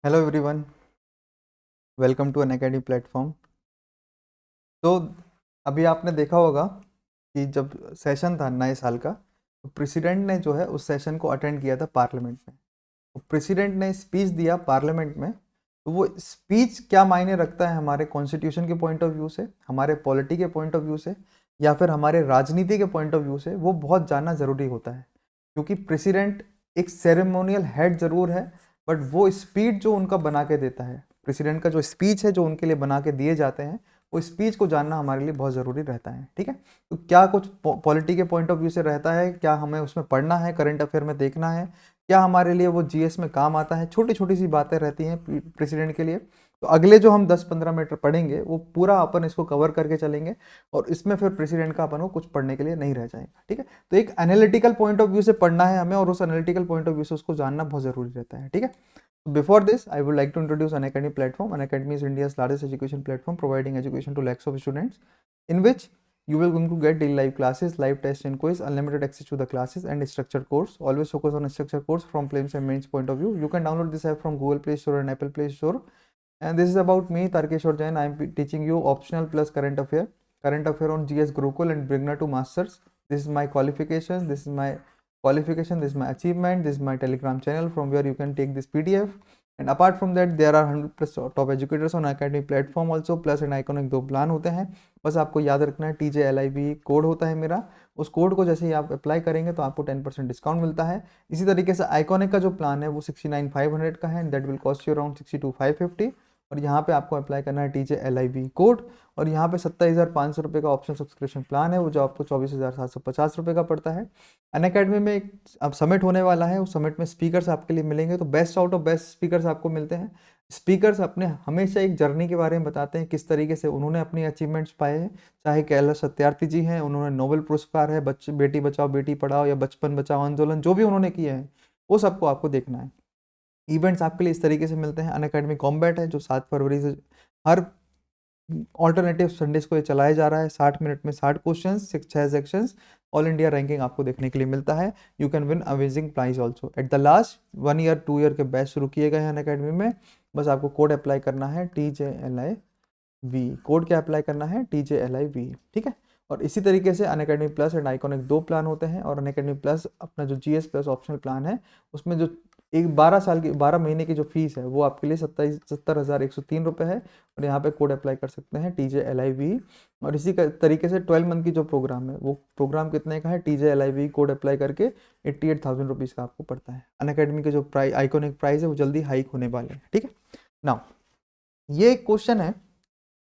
Hello everyone, welcome to Unacademy platform. तो अभी आपने देखा होगा कि जब सेशन था नए साल का, तो प्रेसिडेंट ने जो है उस सेशन को अटेंड किया था पार्लियामेंट में। तो प्रेसिडेंट ने स्पीच दिया पार्लियामेंट में। तो वो स्पीच क्या मायने रखता है हमारे कॉन्स्टिट्यूशन के पॉइंट ऑफ व्यू से, हमारे पॉलिटी के पॉइंट ऑफ व्यू से, या फिर हमारे राजनीति के पॉइंट ऑफ व्यू से, वो बहुत जानना ज़रूरी होता है। क्योंकि प्रेसिडेंट एक सेरेमोनियल हेड ज़रूर है, बट वो स्पीच जो उनका बना के देता है, प्रेसिडेंट का जो स्पीच है जो उनके लिए बना के दिए जाते हैं, वो स्पीच को जानना हमारे लिए बहुत ज़रूरी रहता है। ठीक है, तो क्या कुछ पॉलिटी के पॉइंट ऑफ व्यू से रहता है, क्या हमें उसमें पढ़ना है, करंट अफेयर में देखना है, क्या हमारे लिए वो जीएस में काम आता है, छोटी छोटी सी बातें रहती हैं प्रेसिडेंट के लिए। तो अगले जो हम 10-15 मिनट पढ़ेंगे वो पूरा अपन इसको कवर करके चलेंगे, और इसमें फिर प्रेसिडेंट का अपन को कुछ पढ़ने के लिए नहीं रह जाएगा। ठीक है, तो एक एनालिटिकल पॉइंट ऑफ व्यू से पढ़ना है हमें, और उस एनालिटिकल पॉइंट ऑफ व्यू से उसको जानना बहुत जरूरी रहता है। ठीक है, before this I would like to introduce Unacademy platform. Unacademy is India's largest education platform providing education to lakhs of students, in which you will going to get daily live classes, live tests and quiz, unlimited access to the classes and structured course. Always focus on structured course from prelims and mains point of view. You can download this app from Google Play Store and Apple Play Store. And this is about me, Tarkeshwar Jain. I am teaching you optional plus current affair on GS Gurukul and beginner to masters. This is my qualifications. This is my achievement. This is my Telegram channel from where you can take this PDF. And apart from that, there are 100 plus top educators on academy platform also, plus and iconic दो plan होते हैं। बस आपको याद रखना है, TJLIB code होता है मेरा। उस कोड को जैसे ही आप अप्लाई करेंगे तो आपको 10% डिस्काउंट मिलता है। इसी तरीके से आइकॉनिक का जो प्लान है वो 69,500 का है, that will cost you around 62,550। और यहाँ पे आपको अप्लाई करना है TJLIB कोड। और यहाँ पे 27,500 रुपये का ऑप्शन सब्सक्रिप्शन प्लान है, वो जो आपको 24,750 रुपये का पड़ता है। अनअकैडमी में एक अब समिट होने वाला है, उस समिट में स्पीकर्स आपके लिए मिलेंगे, तो best out of best speakers आपको मिलते हैं। स्पीकर्स अपने हमेशा एक जर्नी के बारे में बताते हैं, किस तरीके से उन्होंने अपनी अचीवमेंट्स पाए हैं। चाहे कैलाश सत्यार्थी जी हैं, उन्होंने नोबेल पुरस्कार है, बच्चे बेटी बचाओ बेटी पढ़ाओ या बचपन बचाओ आंदोलन, जो भी उन्होंने किए हैं वो सबको आपको देखना है। इवेंट्स आपके लिए इस तरीके से मिलते हैं। अनअकैडमी कॉम्बैट है जो 7 फरवरी से हर ऑल्टरनेटिव संडेज को ये चलाया जा रहा है। 60 मिनट में 60 question, 6 sections, all India ranking आपको देखने के लिए मिलता है। You can win amazing prize also at the last. 1 year 2 year के बैच शुरू किए गए हैं अनअकैडमी में। बस आपको कोड अप्लाई करना है TJLIV। कोड क्या अप्लाई करना है? TJLIV। ठीक है, और इसी तरीके से अनअकैडमी प्लस एंड आइकॉनिक दो प्लान होते हैं। और अनअकैडमी प्लस अपना जो GS प्लस ऑप्शनल प्लान है, उसमें जो एक 12 महीने की जो फीस है वो आपके लिए 70,103 रुपये है। और यहाँ पे कोड अप्लाई कर सकते हैं TJLIV। और इसी तरीके से 12 मंथ की जो प्रोग्राम है वो प्रोग्राम कितने का है? TJLIV कोड अप्लाई करके 88,000 रुपीज़ का आपको पड़ता है। अनअकैडमी के जो आइकॉनिक प्राइस है वो जल्दी हाइक होने वाले हैं। ठीक है, नाउ ये एक क्वेश्चन है।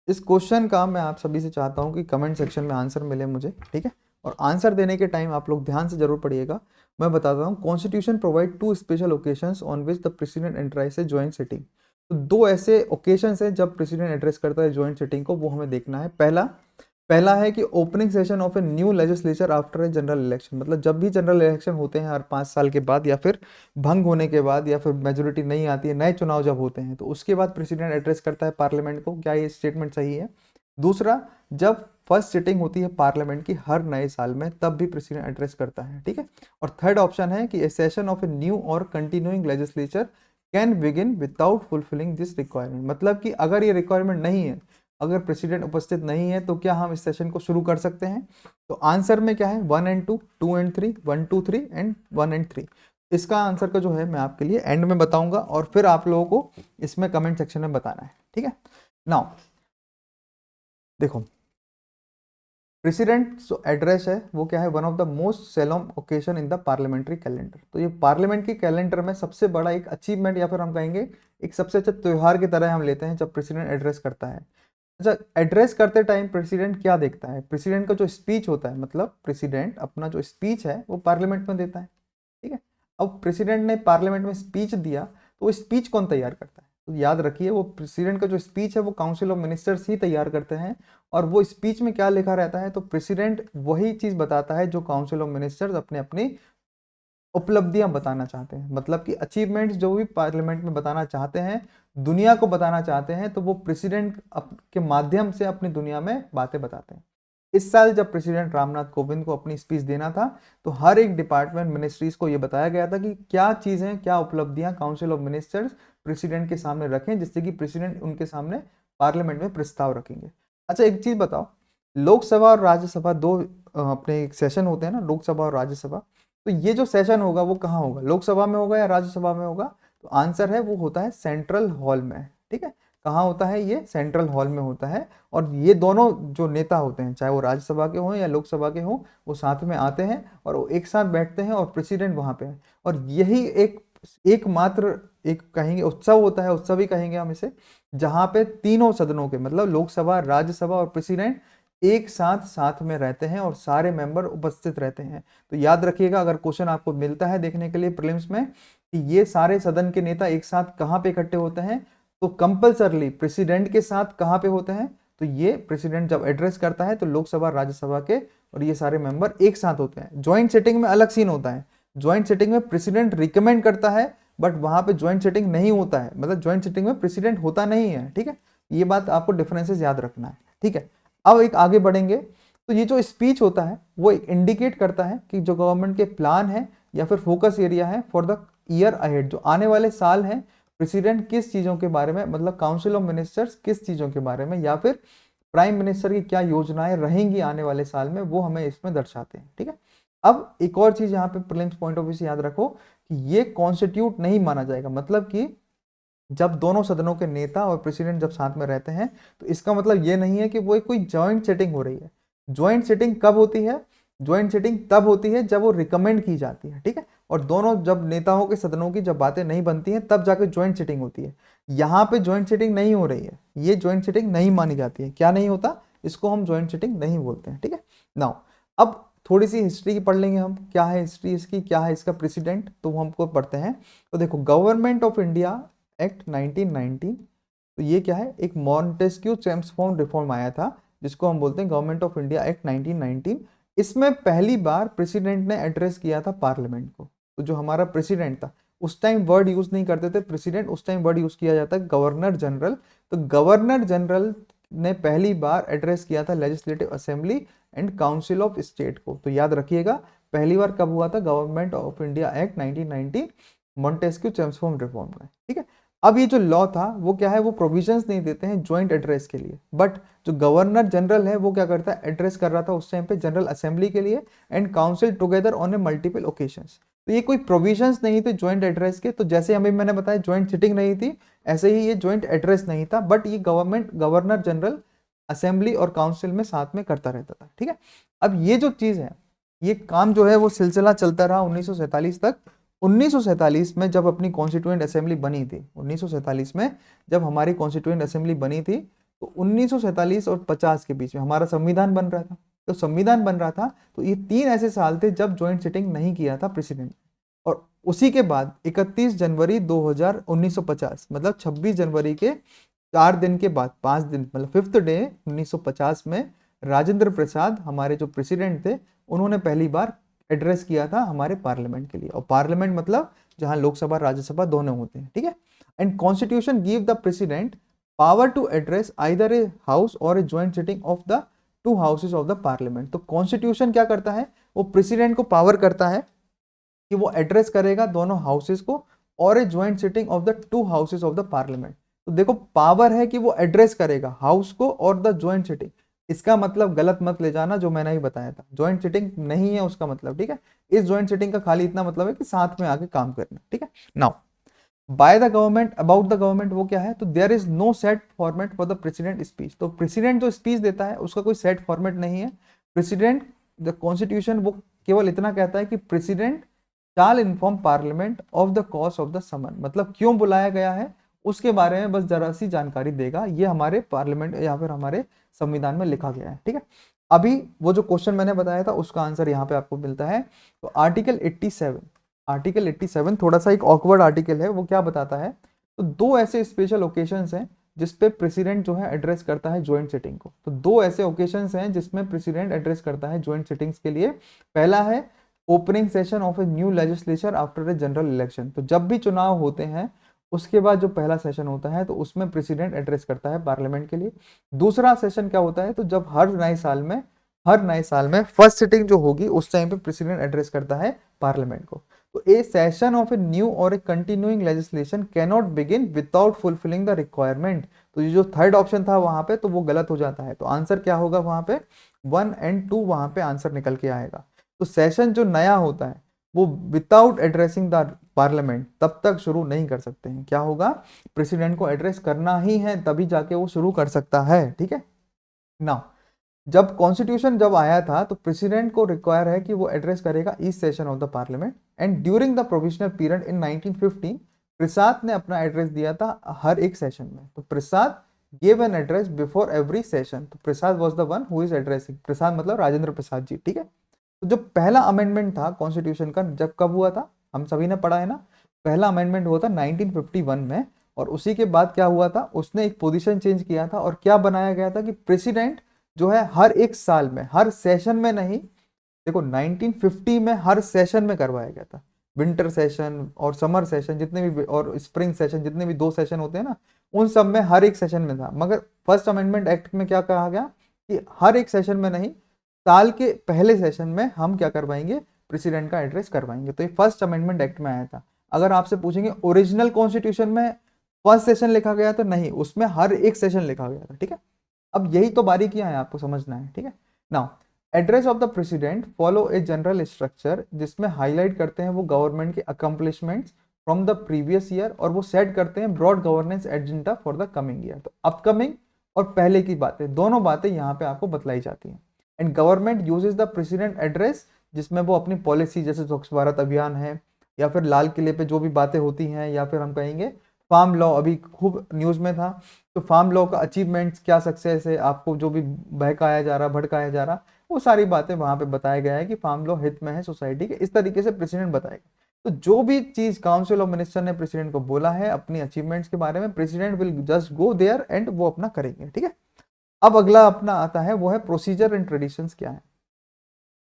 इस क्वेश्चन का मैं आप सभी से चाहता हूं कि कमेंट सेक्शन में आंसर मिले मुझे। ठीक है, और आंसर देने के टाइम आप लोग ध्यान से जरूर पढ़िएगा। मैं बताता हूँ, constitution provide two special occasions on which the president entries a joint sitting. तो दो ऐसे ओकेशंस हैं जब प्रेसिडेंट एड्रेस करता है जॉइंट सिटिंग को, वो हमें देखना है। पहला है कि opening session of a new legislature after a general election, मतलब जब भी जनरल इलेक्शन होते हैं हर 5 साल के बाद, या फिर भंग होने के बाद, या फिर मेजोरिटी नहीं आती है, नए चुनाव जब होते हैं, तो उसके बाद प्रेसिडेंट एड्रेस करता है पार्लियामेंट को। क्या ये स्टेटमेंट सही है? दूसरा, जब फर्स्ट सिटिंग होती है पार्लियामेंट की हर नए साल में, तब भी प्रेसिडेंट एड्रेस करता है। ठीक है, और थर्ड ऑप्शन है कि a session of a new or continuing legislature can begin without fulfilling this requirement. मतलब कि अगर ये रिक्वायरमेंट नहीं है, अगर प्रेसिडेंट उपस्थित नहीं है, तो क्या हम इस सेशन को शुरू कर सकते हैं? तो आंसर में क्या है? 1 एंड 2, 2 एंड 3, 1 2 3 एंड 1 एंड 3। इसका आंसर का जो है मैं आपके लिए एंड में बताऊंगा, और फिर आप लोगों को इसमें कमेंट सेक्शन में बताना है। ठीक है, नाउ देखो, प्रेसिडेंट जो एड्रेस है वो क्या है? One of the most Salem occasion in the parliamentary calendar. तो ये पार्लियामेंट की कैलेंडर में सबसे बड़ा एक अचीवमेंट, या फिर हम कहेंगे एक सबसे अच्छा त्यौहार की तरह हम लेते हैं जब प्रेसिडेंट एड्रेस करता है। अच्छा, एड्रेस करते टाइम प्रेसिडेंट क्या देखता है? प्रेसिडेंट का जो स्पीच होता है, मतलब प्रेसिडेंट अपना जो स्पीच है वो पार्लियामेंट में देता है। ठीक है, अब प्रेसिडेंट ने पार्लियामेंट में स्पीच दिया, तो वो स्पीच कौन तैयार करता है? तो याद रखिए, वो प्रेसिडेंट का जो स्पीच है वो काउंसिल ऑफ मिनिस्टर्स ही तैयार करते हैं। और वो स्पीच में क्या लिखा रहता है? तो प्रेसिडेंट वही चीज बताता है जो काउंसिल ऑफ मिनिस्टर्स अपने अपनी उपलब्धियां बताना चाहते हैं, मतलब कि अचीवमेंट्स जो भी पार्लियामेंट में बताना चाहते हैं, दुनिया को बताना चाहते हैं, तो वो प्रेसिडेंट के माध्यम से अपनी दुनिया में बातें बताते हैं। इस साल जब प्रेसिडेंट रामनाथ कोविंद को अपनी स्पीच देना था तो हर एक डिपार्टमेंट मिनिस्ट्रीज को ये बताया गया था कि क्या चीजें, क्या उपलब्धियां काउंसिल ऑफ मिनिस्टर्स प्रेसिडेंट के सामने रखें, जिससे कि प्रेसिडेंट उनके सामने पार्लियामेंट में प्रस्ताव रखेंगे। अच्छा एक चीज बताओ, लोकसभा और राज्यसभा दो अपने एक सेशन होते हैं ना, लोकसभा और राज्यसभा, तो ये जो सेशन होगा वो कहाँ होगा, लोकसभा में होगा या राज्यसभा में होगा? तो आंसर है वो होता है सेंट्रल हॉल में। ठीक है, कहाँ होता है ये? सेंट्रल हॉल में होता है। और ये दोनों जो नेता होते हैं, चाहे वो राज्यसभा के हों या लोकसभा के हों, वो साथ में आते हैं और वो एक साथ बैठते हैं और प्रेसिडेंट वहां पे है। और यही एकमात्र एक कहेंगे उत्सव होता है, उत्सव ही कहेंगे हम इसे, जहां पे तीनों सदनों के मतलब लोकसभा, राज्यसभा और प्रेसिडेंट एक साथ साथ में रहते हैं और सारे मेंबर उपस्थित रहते हैं। तो याद रखिएगा, अगर क्वेश्चन आपको मिलता है देखने के लिए प्रीलिम्स में कि ये सारे सदन के नेता एक साथ कहाँ पे इकट्ठे होते हैं, तो कंपल्सरली प्रेसिडेंट के साथ कहाँ पे होते हैं? तो ये प्रेसिडेंट जब एड्रेस करता है तो लोकसभा राज्यसभा के और ये सारे मेंबर एक साथ होते हैं। ज्वाइंट सिटिंग में अलग सीन होता है, ज्वाइंट सिटिंग में प्रेसिडेंट रिकमेंड करता है बट वहां पे ज्वाइंट सिटिंग नहीं होता है, मतलब ज्वाइंट सिटिंग में प्रेसिडेंट होता नहीं है। ठीक है, ये बात आपको डिफरेंसेस याद रखना है। ठीक है, अब एक आगे बढ़ेंगे, तो ये जो स्पीच होता है वो एक इंडिकेट करता है कि जो गवर्नमेंट के प्लान है या फिर फोकस एरिया है फॉर द ईयर अहेड, जो आने वाले साल है, प्रेसिडेंट किस चीजों के बारे में, मतलब काउंसिल ऑफ मिनिस्टर्स किस चीजों के बारे में या फिर प्राइम मिनिस्टर की क्या योजनाएं रहेंगी आने वाले साल में, वो हमें इसमें दर्शाते हैं। ठीक है, अब एक और चीज यहाँ पे प्रीलिम्स पॉइंट ऑफ व्यू से याद रखो कि ये कॉन्स्टिट्यूट नहीं माना जाएगा, मतलब कि जब दोनों सदनों के नेता और प्रेसिडेंट जब साथ में रहते हैं तो इसका मतलब ये नहीं है कि वो एक कोई ज्वाइंट सेटिंग हो रही है। ज्वाइंट सेटिंग कब होती है? ज्वाइंट सेटिंग तब होती है जब वो रिकमेंड की जाती है। ठीक है, और दोनों जब नेताओं के सदनों की जब बातें नहीं बनती हैं तब जाके ज्वाइंट सेटिंग होती है। यहाँ पे ज्वाइंट सेटिंग नहीं हो रही है, ये ज्वाइंट सेटिंग नहीं मानी जाती है। क्या नहीं होता? इसको हम ज्वाइंट सेटिंग नहीं बोलते हैं। ठीक है, नाउ अब थोड़ी सी हिस्ट्री की पढ़ लेंगे हम, क्या है हिस्ट्री इसकी, क्या है इसका प्रेसिडेंट, तो हमको पढ़ते हैं। तो देखो, गवर्नमेंट ऑफ इंडिया एक्ट 1919, तो ये क्या है? एक मॉन्टेस्क्यू चेम्सफोर्ड रिफॉर्म आया था जिसको हम बोलते हैं गवर्नमेंट ऑफ इंडिया एक्ट 1919। इसमें पहली बार प्रेसिडेंट ने एड्रेस किया था पार्लियामेंट को। तो जो हमारा प्रेसिडेंट था, उस टाइम वर्ड यूज नहीं करते थे प्रेसिडेंट, उस टाइम वर्ड यूज किया जाता है गवर्नर जनरल। तो गवर्नर जनरल ने पहली बार एड्रेस किया था legislative assembly and council of state को। तो याद रखिएगा, पहली बार कब हुआ था? Government of India act 1919 Montesquieu Chelmsford reform में। ठीक है, अब ये जो लॉ था वो क्या है, वो प्रोविजंस नहीं देते हैं ज्वाइंट एड्रेस के लिए, बट जो गवर्नर जनरल है वो क्या करता है, एड्रेस कर रहा था उस टाइम पे जनरल असेंबली के लिए and council together on A multiple occasions. तो ये कोई प्रोविजंस नहीं थे ज्वाइंट एड्रेस के। तो जैसे अभी मैंने बताया ज्वाइंट सिटिंग नहीं थी, ऐसे ही ये ज्वाइंट एड्रेस नहीं था, बट ये गवर्नर जनरल असेंबली और काउंसिल में साथ में करता रहता था। ठीक है, अब ये जो चीज है, ये काम जो है वो सिलसिला चलता रहा 1947 तक। 1947 में जब अपनी कॉन्स्टिट्यूएंट असेंबली बनी थी, 1947 में जब हमारी कॉन्स्टिट्यूएंट असेंबली बनी थी, तो 1947 और 50 के बीच में हमारा संविधान बन रहा था। तो संविधान बन रहा था, तो ये 3 ऐसे साल थे जब ज्वाइंट सिटिंग नहीं किया था प्रेसिडेंट। और उसी के बाद 31 जनवरी 2000 1950 मतलब 26 जनवरी के 4 दिन के बाद, 5 दिन मतलब 5th डे 1950 में राजेंद्र प्रसाद हमारे जो प्रेसिडेंट थे, उन्होंने पहली बार एड्रेस किया था हमारे पार्लियामेंट के लिए। और पार्लियामेंट मतलब जहां लोकसभा राज्यसभा दोनों होते हैं। ठीक है, and constitution give the president power to address either a house or a joint sitting of the 2 houses of the parliament. तो कॉन्स्टिट्यूशन क्या करता है, वो प्रेसिडेंट को पावर करता है कि वो एड्रेस करेगा दोनों हाउसेज को और a joint sitting of the 2 houses of the parliament. तो देखो, पावर है कि वो एड्रेस करेगा हाउस को और द ज्वाइंट सिटिंग। इसका मतलब गलत मत ले जाना, जो मैंने ही बताया था ज्वाइंट सिटिंग नहीं है उसका मतलब। ठीक है, इस ज्वाइंट सिटिंग का खाली इतना मतलब है कि साथ में आके काम करना। ठीक है, now by the government, about the government वो क्या है, तो there is no set format for the president speech. तो प्रेसिडेंट जो स्पीच देता है उसका कोई सेट फॉर्मेट नहीं है। प्रेसिडेंट, द कॉन्स्टिट्यूशन वो केवल इतना कहता है कि president shall inform parliament of the cause of the summon, मतलब क्यों बुलाया गया है उसके बारे में बस जरा सी जानकारी देगा। ये हमारे पार्लियामेंट या फिर हमारे संविधान में लिखा गया है। ठीक है, अभी वो जो क्वेश्चन मैंने बताया था उसका आंसर यहाँ पे आपको मिलता है। तो आर्टिकल 87, आर्टिकल 87 थोड़ा सा एक ऑकवर्ड आर्टिकल है। वो क्या बताता है, तो 2 ऐसे स्पेशल ओकेशंस हैं जिसपे प्रेसिडेंट जो है एड्रेस करता है ज्वाइंट सिटिंग को। तो 2 ऐसे ओकेशंस हैं जिसमें प्रेसिडेंट एड्रेस करता है ज्वाइंट सिटिंग्स के लिए। पहला है opening session of a new legislature after a general election. तो जब भी चुनाव होते हैं उसके बाद जो पहला सेशन होता है तो उसमें प्रेसिडेंट एड्रेस करता है पार्लियामेंट के लिए। दूसरा सेशन क्या होता है, तो जब हर नए साल में हर नए साल में फर्स्ट सिटिंग जो होगी उस टाइम पे प्रेसिडेंट एड्रेस करता है पार्लियामेंट को। तो a session of a new or a continuing legislation can not begin without fulfilling the requirement. तो ये जो थर्ड ऑप्शन था वहां पे, तो वो गलत हो जाता है। तो आंसर क्या होगा वहां पे, 1 और 2 वहां पे आंसर निकल के आएगा। तो सेशन जो नया होता है वो विदाउट एड्रेसिंग द पार्लियामेंट तब तक शुरू नहीं कर सकते हैं। क्या होगा, प्रेसिडेंट को एड्रेस करना ही है तभी जाके वो शुरू कर सकता है। ठीक है ना। जब कॉन्स्टिट्यूशन जब आया था तो प्रेसिडेंट को रिक्वायर है कि वो एड्रेस करेगा each session of the parliament. And during the provisional period in 1915 प्रसाद ने अपना एड्रेस दिया था हर एक सेशन में। तो Prasad give an address before every session. तो Prasad was the one who is addressing, Prasad मतलब राजेंद्र प्रसाद जी। ठीक है। तो जो पहला अमेंडमेंट था कॉन्स्टिट्यूशन का, जब कब हुआ था, हम सभी ने पढ़ा है ना। पहला अमेंडमेंट हुआ था 1951 में। और उसी के बाद क्या हुआ था, उसने एक पोजीशन चेंज किया था और क्या बनाया गया था कि प्रेसिडेंट जो है हर एक साल में, हर सेशन में नहीं, देखो 1950 में हर सेशन में करवाया गया था। विंटर सेशन और समर सेशन जितने भी और स्प्रिंग सेशन जितने भी 2 सेशन होते हैं ना, उन सब में हर एक सेशन में था। मगर फर्स्ट अमेंडमेंट एक्ट में क्या कहा गया कि हर एक सेशन में नहीं, साल के पहले सेशन में हम क्या करवाएंगे, प्रेसिडेंट का एड्रेस करवाएंगे। तो ये फर्स्ट अमेंडमेंट एक्ट में आया था। अगर आपसे पूछेंगे ओरिजिनल कॉन्स्टिट्यूशन में फर्स्ट सेशन लिखा गया तो नहीं, उसमें हर एक सेशन लिखा गया था। ठीक है। अब यही तो बारीकियां हैं, आपको समझना है। ठीक है। Now address of the president follow a general structure, जिसमें हाईलाइट करते हैं वो गवर्नमेंट के accomplishments from the previous year, और वो सेट करते हैं broad governance agenda for the coming year. तो अपकमिंग और पहले की बातें, दोनों बातें यहाँ पे आपको बतलाई जाती हैं। And government uses the president address, जिसमें वो अपनी पॉलिसी जैसे स्वच्छ भारत अभियान है, या फिर लाल किले पे जो भी बातें होती हैं, या फिर हम कहेंगे फार्म लॉ अभी खूब न्यूज में था। तो फार्म लॉ का अचीवमेंट्स क्या सक्सेस है, आपको जो भी बहकाया जा रहा भड़काया जा रहा, वो सारी बातें वहां पे बताया गया है कि फार्म लॉ हित में है सोसाइटी के, इस तरीके से प्रेसिडेंट बताएगा। तो जो भी चीज काउंसिल ऑफ मिनिस्टर ने प्रेसिडेंट को बोला है अपनी अचीवमेंट्स के बारे में, president will just go there and वो अपना करेंगे। ठीक है। अब अगला अपना आता है वो है प्रोसीजर एंड ट्रेडिशंस क्या है।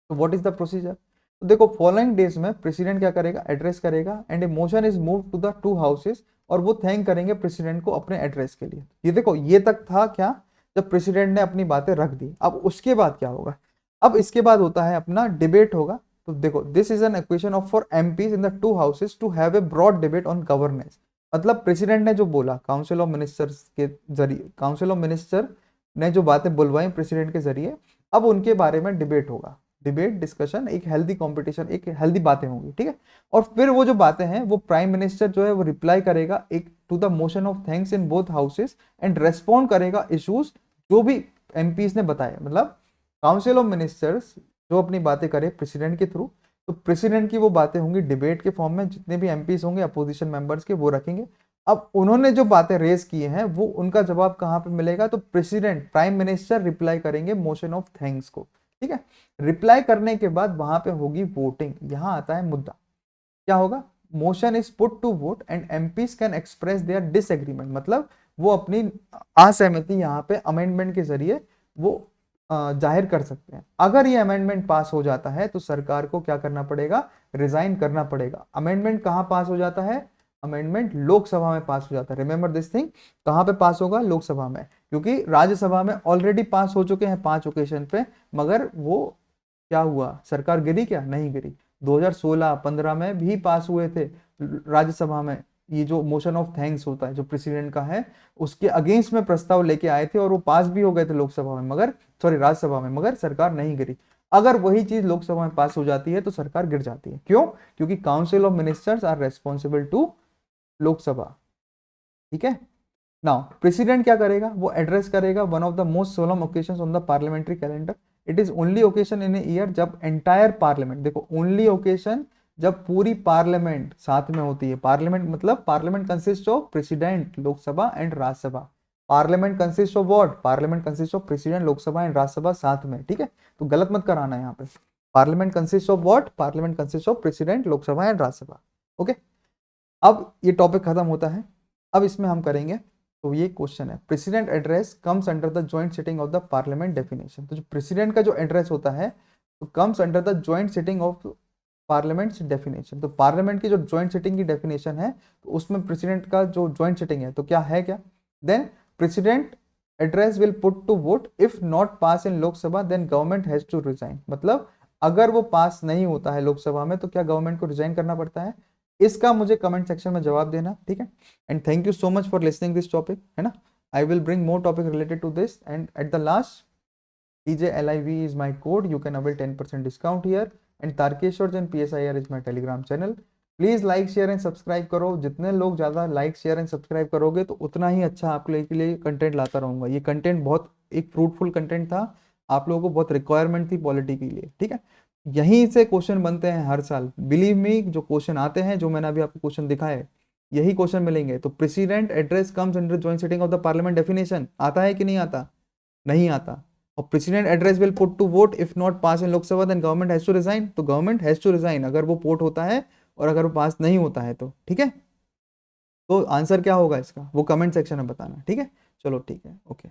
तो व्हाट इज द प्रोसीजर। तो देखो फॉलोइंग डेज में प्रेसिडेंट क्या करेगा, एड्रेस करेगा, and a motion is move to the 2 houses, और वो थैंक करेंगे प्रेसिडेंट को अपने एड्रेस के लिए। ये देखो ये तक था क्या, जब प्रेसिडेंट ने अपनी बातें रख दी। अब उसके बाद क्या होगा, अब इसके बाद होता है अपना डिबेट होगा। तो देखो this is an equation of for MPs in the 2 houses to have a broad debate on governance. मतलब प्रेसिडेंट ने जो बोला काउंसिल ऑफ मिनिस्टर्स के जरिए, काउंसिल ऑफ मिनिस्टर ने जो बातें बुलवाई प्रेसिडेंट के जरिए, अब उनके बारे में डिबेट होगा। डिबेट डिस्कशन, एक हेल्दी कंपटीशन, एक हेल्दी बातें होंगी। ठीक है। और फिर वो जो बातें हैं वो प्राइम मिनिस्टर जो है वो रिप्लाई करेगा एक to the motion of thanks in both houses, and respond करेगा इश्यूज जो भी एमपीज ने बताए। मतलब काउंसिल ऑफ मिनिस्टर्स जो अपनी बातें करे प्रेसिडेंट के थ्रू, तो प्रेसिडेंट की वो बातें होंगी डिबेट के फॉर्म में, जितने भी एमपीज होंगे अपोजिशन मेंबर्स के वो रखेंगे। अब उन्होंने जो बातें रेज की हैं वो उनका जवाब कहाँ पे मिलेगा, तो प्रेसिडेंट प्राइम मिनिस्टर रिप्लाई करेंगे मोशन ऑफ थैंक्स को। ठीक है। रिप्लाई करने के बाद वहां पे होगी वोटिंग। यहां आता है मुद्दा, क्या होगा, motion is put to vote and MPs can express their disagreement. मतलब वो अपनी असहमति यहाँ पे अमेंडमेंट के जरिए वो जाहिर कर सकते हैं। अगर ये अमेंडमेंट पास हो जाता है तो सरकार को क्या करना पड़ेगा, रिजाइन करना पड़ेगा। अमेंडमेंट कहाँ पास हो जाता है, अमेंडमेंट लोकसभा में पास हो जाता है। रिमेंबर दिस थिंग, कहाँ पे पास होगा, लोकसभा में, क्योंकि राज्यसभा में ऑलरेडी पास हो चुके हैं 5 ओकेशन पे, मगर वो क्या हुआ, सरकार गिरी क्या, नहीं गिरी। 2016-15 में भी पास हुए थे राज्यसभा में, ये जो मोशन ऑफ थैंक्स होता है जो प्रेसिडेंट का है, उसके अगेंस्ट में प्रस्ताव लेके आए थे और वो पास भी हो गए थे लोकसभा में, मगर सॉरी राज्यसभा में, मगर सरकार नहीं गिरी। अगर वही चीज लोकसभा में पास हो जाती है तो सरकार गिर जाती है। क्यों, क्योंकि council of ministers are responsible to Lok Sabha. ठीक है। नाउ प्रेसिडेंट क्या करेगा, वो एड्रेस करेगा one of the most solemn occasions on the parliamentary calendar. It is only occasion in a year जब एंटायर पार्लियामेंट, देखो ओनली ओकेशन जब पूरी पार्लियामेंट साथ में होती है। पार्लियामेंट मतलब parliament consist of president, Lok Sabha and Rajya Sabha. Parliament consist of what, parliament consist of president, Lok Sabha and Rajya Sabha साथ में। ठीक है। तो गलत मत कराना यहाँ पे, parliament consist of what, parliament consist of president, Lok Sabha and Rajya Sabha. Okay. अब ये टॉपिक खत्म होता है। अब इसमें हम करेंगे, तो ये क्वेश्चन है, president address comes under the joint sitting of the parliament definition. तो जो प्रेसिडेंट का जो एड्रेस होता है तो comes under the joint sitting of parliament definition. तो पार्लियामेंट की जो जॉइंट सिटिंग की डेफिनेशन है तो उसमें प्रेसिडेंट का जो जॉइंट सिटिंग है तो क्या है, क्या then president address will put to vote if not pass in Lok Sabha then government has to resign. मतलब अगर वो पास नहीं होता है लोकसभा में तो क्या गवर्नमेंट को रिजाइन करना पड़ता है? इसका मुझे कमेंट सेक्शन में जवाब देना, ठीक है। And thank you so much for listening this topic, है ना। I will bring more topic related to this, and at the last, TJLIV is my code. You can avail 10% discount here, and Tarkeshwar and PSIR is my Telegram channel. Please like share and subscribe करो। जितने लोग ज़्यादा like share and subscribe करोगे तो उतना ही अच्छा आपके लिए कंटेंट लाता रहूँगा। ये कंटेंट बहुत एक फ्रूटफुल कंटेंट था, आप लोगों को बहुत रिक्वायरमेंट थी पॉलिटी के लिए, ठीक है। यहीं से क्वेश्चन बनते हैं हर साल, बिलीव मी। जो क्वेश्चन आते हैं, जो मैंने अभी आपको क्वेश्चन दिखाए, यही क्वेश्चन मिलेंगे। तो president address comes under joint sitting of the parliament definition, आता है कि नहीं आता? नहीं आता। और president address will put to vote if not pass in Lok Sabha then government has to resign. तो गवर्नमेंट हैज टू रिजाइन अगर वो पोर्ट होता है, और अगर वो पास नहीं होता है तो, ठीक है। तो आंसर क्या होगा इसका, वो कमेंट सेक्शन में बताना, ठीक है। चलो ठीक है, ओके।